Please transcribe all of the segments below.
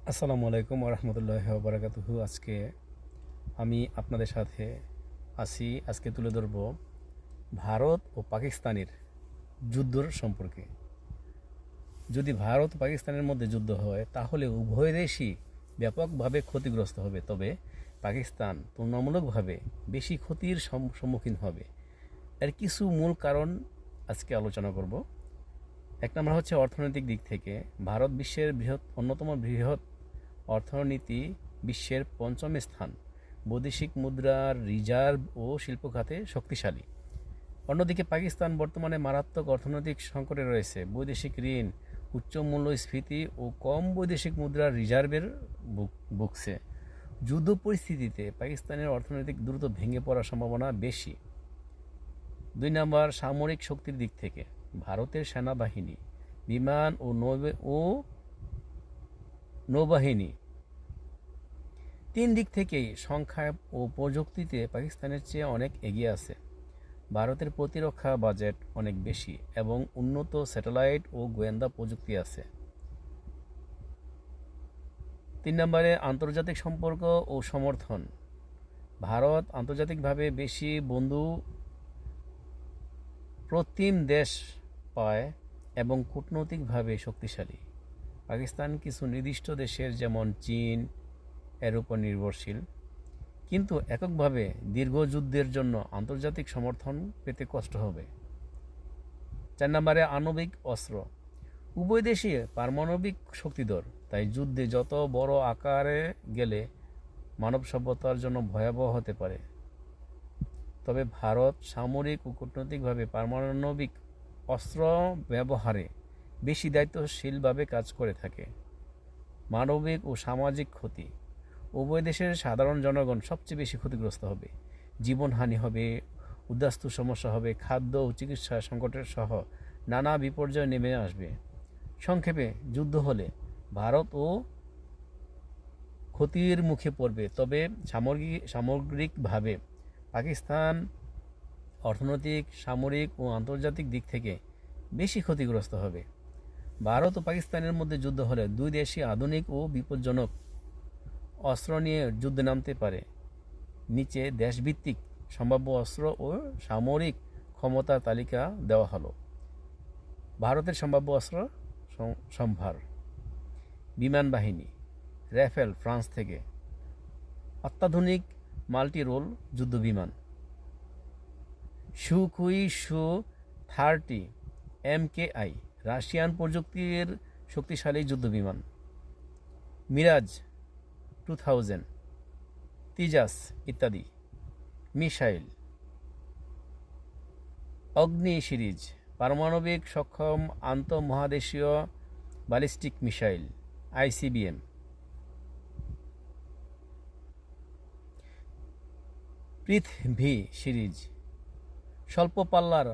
আসসালামু আলাইকুম রহমতুল্লাহ বারাকাতুহু। আজকে আমি আপনাদের সাথে আজকে তুলে ধরব ভারত ও পাকিস্তানের যুদ্ধর সম্পর্কে। যদি ভারত ও পাকিস্তানের মধ্যে যুদ্ধ হয় তাহলে উভয় দেশই ব্যাপকভাবে ক্ষতিগ্রস্ত হবে, তবে পাকিস্তান তুলনামূলকভাবে বেশি ক্ষতির সম্মুখীন হবে। এর কিছু মূল কারণ আজকে আলোচনা করব। এক নম্বর হচ্ছে অর্থনৈতিক দিক থেকে। ভারত বিশ্বের অন্যতম বৃহৎ অর্থনীতি, বিশ্বের পঞ্চম স্থান, বৈদেশিক মুদ্রার রিজার্ভ ও শিল্প খাতে শক্তিশালী। অন্যদিকে পাকিস্তান বর্তমানে মারাত্মক অর্থনৈতিক সংকটে রয়েছে। বৈদেশিক ঋণ, উচ্চ মূল্যস্ফীতি ও কম বৈদেশিক মুদ্রার রিজার্ভের ভুগছে। যুদ্ধ পরিস্থিতিতে পাকিস্তানের অর্থনৈতিক দ্রুত ভেঙে পড়ার সম্ভাবনা বেশি। 2 নম্বর, সামরিক শক্তির দিক থেকে। ভারতের সেনাবাহিনী, বিমান ও নৌবাহিনী 3 দিক থেকেই সংখ্যা ও প্রযুক্তিতে পাকিস্তানের চেয়ে অনেক এগিয়ে আছে। ভারতের প্রতিরক্ষা বাজেট অনেক বেশি এবং উন্নত স্যাটেলাইট ও গোয়েন্দা প্রযুক্তি আছে। 3 নম্বরে, আন্তর্জাতিক সম্পর্ক ও সমর্থন। ভারত আন্তর্জাতিকভাবে বেশি বন্ধু প্রতিম দেশ পায় এবং কূটনৈতিকভাবে শক্তিশালী। পাকিস্তান কিছু নির্দিষ্ট দেশের যেমন চীন এর উপর নির্ভরশীল, কিন্তু এককভাবে দীর্ঘ যুদ্ধের জন্য আন্তর্জাতিক সমর্থন পেতে কষ্ট হবে। 4 নম্বরে, আণবিক অস্ত্র। উভয় দেশই পারমাণবিক শক্তিধর, তাই যুদ্ধে যত বড় আকারে গেলে মানব সভ্যতার জন্য ভয়াবহ হতে পারে। তবে ভারত সামরিক ও কূটনৈতিকভাবে পারমাণবিক অস্ত্র ব্যবহারে বেশি দায়িত্বশীলভাবে কাজ করে থাকে। মানবিক ও সামাজিক ক্ষতি। উভয় দেশের সাধারণ জনগণ সবচেয়ে বেশি ক্ষতিগ্রস্ত হবে। জীবনহানি হবে, উদ্বাস্তু সমস্যা হবে, খাদ্য ও চিকিৎসা সংকটের সহ নানা বিপর্যয় নেমে আসবে। সংক্ষেপে, যুদ্ধ হলে ভারত ও ক্ষতির মুখে পড়বে, তবে সামগ্রিকভাবে পাকিস্তান অর্থনৈতিক, সামরিক ও আন্তর্জাতিক দিক থেকে বেশি ক্ষতিগ্রস্ত হবে। ভারত ও পাকিস্তানের মধ্যে যুদ্ধ হলে দুই দেশই আধুনিক ও বিপজ্জনক অস্ত্র নিয়ে যুদ্ধে নামতে পারে। নিচে দেশভিত্তিক সম্ভাব্য অস্ত্র ও সামরিক ক্ষমতার তালিকা দেওয়া হলো। ভারতের সম্ভাব্য অস্ত্র সম্ভার: বিমান বাহিনী, রাফেল ফ্রান্স থেকে, অত্যাধুনিক মাল্টি রোল যুদ্ধবিমান। সুখুই Su-30 MKI রাশিয়ান প্রযুক্তির শক্তিশালী যুদ্ধবিমান। মিরাজ 2000, তেজাস ইত্যাদি। মিসাইল: অগ্নি সিরিজ পারমাণবিক সক্ষম আন্তঃমহাদেশীয় ballistic missile ICBM। Prithvi series স্বল্প পাল্লার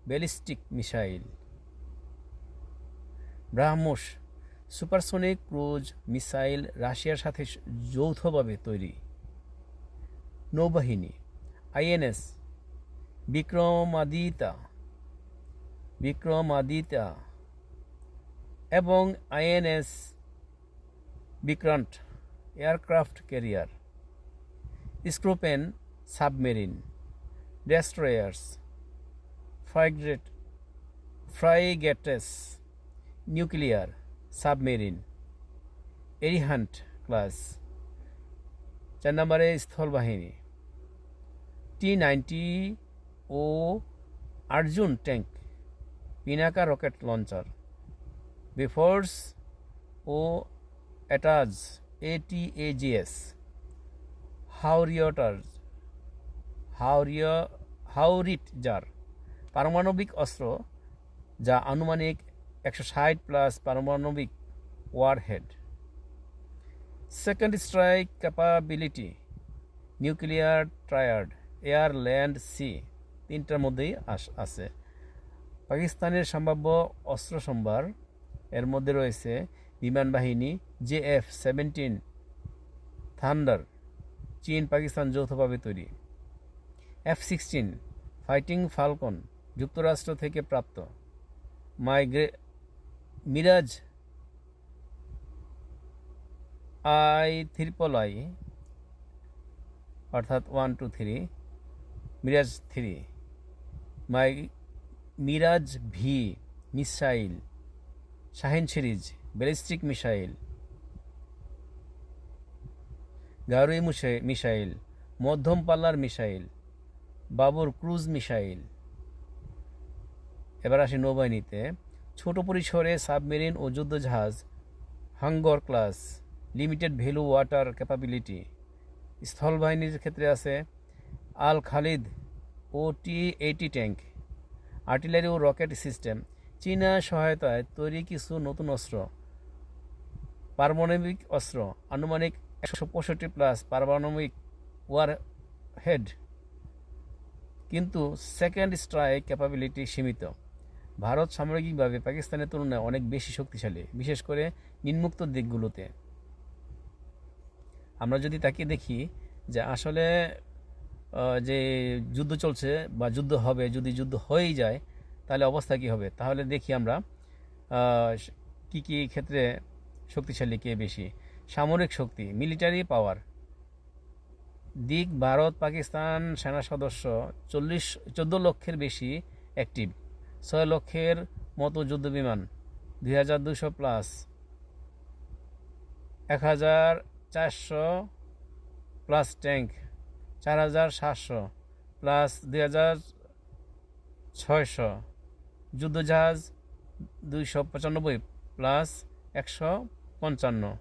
ballistic missile. BrahMos supersonic cruise missile রাশিয়ার সাথে যৌথভাবে তৈরি। নৌবাহিনী: INS বিক্রমাদিতা এবং INS Vikrant aircraft carrier. Scorpene submarine destroyers, frigates, nuclear submarine, Arihant class. 4 নম্বরে, স্থলবাহিনী: T-90 ও Arjun tank, Pinaka rocket launcher, Bofors ও ATAGS, হাওরিটজার পারমাণবিক অস্ত্র যা আনুমানিক 160+ পারমাণবিক warhead. Second strike capability, nuclear triad, air, land, sea, 3টার মধ্যেই আছে। পাকিস্তানের সম্ভাব্য অস্ত্র সম্ভার: এর মধ্যে রয়েছে বিমান বাহিনী JF-17 থান্ডার, চীন পাকিস্তান যৌথভাবে তৈরি। F-16 ফাইটিং ফালকন, যুক্তরাষ্ট্র থেকে প্রাপ্ত। মিরাজ I অর্থাৎ 1, 2, 3, Mirage 3, Mirage V missile, Shaheen series ballistic missile, Ghauri missile, মধ্যম পাল্লার মিসাইল, বাবর ক্রুজ মিসাইল। এবার আসি নৌবাহিনীতে। ছোট পরিসরে সাবমেরিন ও যুদ্ধজাহাজ, Hangor class, limited value water capability. স্থলবাহিনীর ক্ষেত্রে আছে আল খালিদ ও T-80 ট্যাঙ্ক, আর্টিলারি ও রকেট সিস্টেম। চীনা সহায়তায় তৈরি কিছু নতুন অস্ত্র, পারমাণবিক অস্ত্র, আনুমানিক 165+ পারমাণবিক ওয়ারহেড, কিন্তু সেকেন্ড স্ট্রাইক ক্যাপাবিলিটি সীমিত। ভারত সামরিকভাবে পাকিস্তানের তুলনায় অনেক বেশি শক্তিশালী, বিশেষ করে নিম্নোক্ত দিকগুলোতে। আমরা যদি তাকে দেখি যে আসলে যে যুদ্ধ চলছে বা যুদ্ধ হবে, যদি যুদ্ধ হয়েই যায় তাহলে অবস্থা কী হবে, তাহলে দেখি আমরা কি কি ক্ষেত্রে শক্তিশালী কে বেশি। সামরিক শক্তি, মিলিটারি পাওয়ার দিক, ভারত পাকিস্তান সেনা সদস্য 14 লক্ষের বেশি অ্যাক্টিভ, 6 লক্ষের মতো যুদ্ধ বিমান, 2200+, 1400+ ট্যাঙ্ক, 4700+ 2600, যুদ্ধজাহাজ 295+ 155,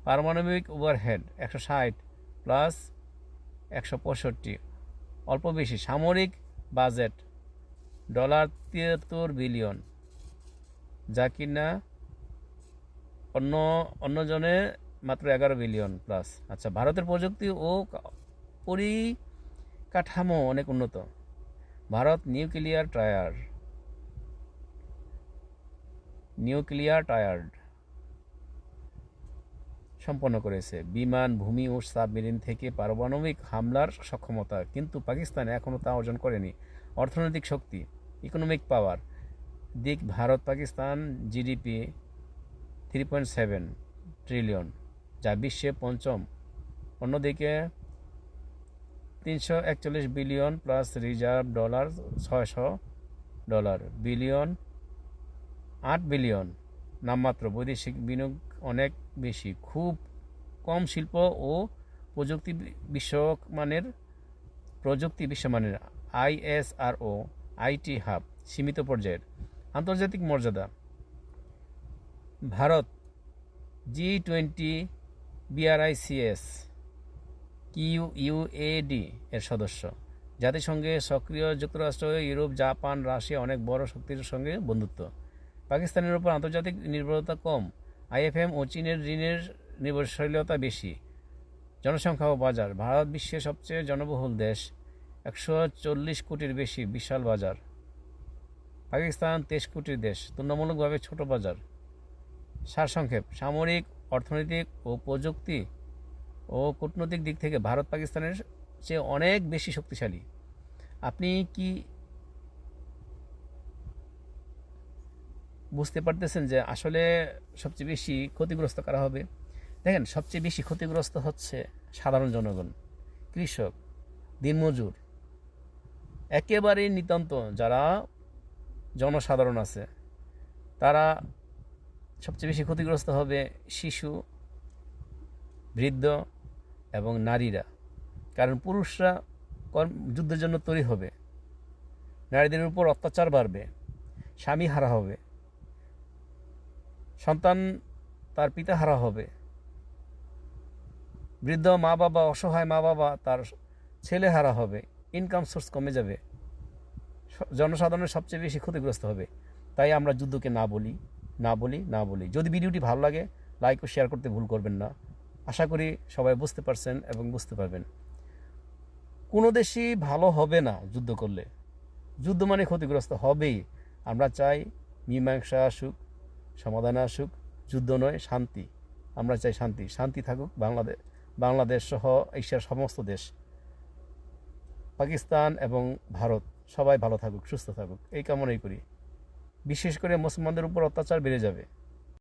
পারমাণবিক ওভারহেড 160+ 165, অল্প বেশি। সামরিক বাজেট $73 বিলিয়ন, যা কিনা অন্যজনে মাত্র 11 বিলিয়ন প্লাস। আচ্ছা, ভারতের প্রযুক্তি ও পরিকাঠামো অনেক উন্নত। ভারত নিউক্লিয়ার টায়ার্ড সম্পন্ন করেছে, বিমান, ভূমি ও সাবমেরিন থেকে পারমাণবিক হামলার সক্ষমতা, কিন্তু পাকিস্তান এখনও তা অর্জন করেনি। অর্থনৈতিক শক্তি, ইকোনমিক পাওয়ার দিক, ভারত পাকিস্তান জিডিপি 3.7 ট্রিলিয়ন, যা বিশ্বে পঞ্চম। অন্যদিকে $341 billion plus reserve, $600 billion, 8 billion নামমাত্র। বৈদেশিক বিনিয়োগ অনেক বেশি, খুব কম শিল্প ও প্রযুক্তি বিশ্বমানের। ISRO আইটি হাব সীমিত পর্যায়ের। আন্তর্জাতিক মর্যাদা, ভারত G20 BRICS QUAD এর সদস্য, জাতিসংঘে সক্রিয়। যুক্তরাষ্ট্র, ইউরোপ, জাপান, রাশিয়া অনেক বড় শক্তির সঙ্গে বন্ধুত্ব। পাকিস্তানের উপর আন্তর্জাতিক নির্ভরতা কম। IFM ও চীনের ঋণের নির্ভরশীলতা বেশি। জনসংখ্যা ও বাজার, ভারত বিশ্বের সবচেয়ে জনবহুল দেশ, 140 কোটির বেশি, বিশাল বাজার। পাকিস্তান 23 কোটির দেশ, তুলনামূলকভাবে ছোট বাজার। সারসংক্ষেপ, সামরিক, অর্থনৈতিক ও প্রযুক্তি ও কূটনৈতিক দিক থেকে ভারত পাকিস্তানের চেয়ে অনেক বেশি শক্তিশালী। আপনি কি বুঝতে পারতেছেন যে আসলে সবচেয়ে বেশি ক্ষতিগ্রস্ত কারা হবে? দেখেন, সবচেয়ে বেশি ক্ষতিগ্রস্ত হচ্ছে সাধারণ জনগণ, কৃষক, দিনমজুর, একেবারে নিতান্ত যারা জনসাধারণ আছে, তারা সবচেয়ে বেশি ক্ষতিগ্রস্ত হবে। শিশু, বৃদ্ধ এবং নারীরা, কারণ পুরুষরা যুদ্ধের জন্য তৈরি হবে, নারীদের উপর অত্যাচার বাড়বে, স্বামী হারা হবে, সন্তান তার পিতা হারা হবে, বৃদ্ধ মা বাবা, অসহায় মা বাবা তার ছেলে হারা হবে, ইনকাম সোর্স কমে যাবে, জনসাধারণের সবচেয়ে বেশি ক্ষতিগ্রস্ত হবে। তাই আমরা যুদ্ধকে না বলি। যদি ভিডিওটি ভালো লাগে, লাইক ও শেয়ার করতে ভুল করবেন না। আশা করি সবাই বুঝতে পারছেন এবং বুঝতে পারবেন। কোনো দেশই ভালো হবে না যুদ্ধ করলে। যুদ্ধ মানে ক্ষতিগ্রস্ত হবেই। আমরা চাই মীমাংসা আসুক, সমাধান আসুক, যুদ্ধ নয়, শান্তি। আমরা চাই শান্তি থাকুক বাংলাদেশ সহ এশিয়ার সমস্ত দেশ, পাকিস্তান এবং ভারত সবাই ভালো থাকুক, সুস্থ থাকুক, এই কামনাই করি। বিশেষ করে মুসলমানদের উপর অত্যাচার বেড়ে যাবে।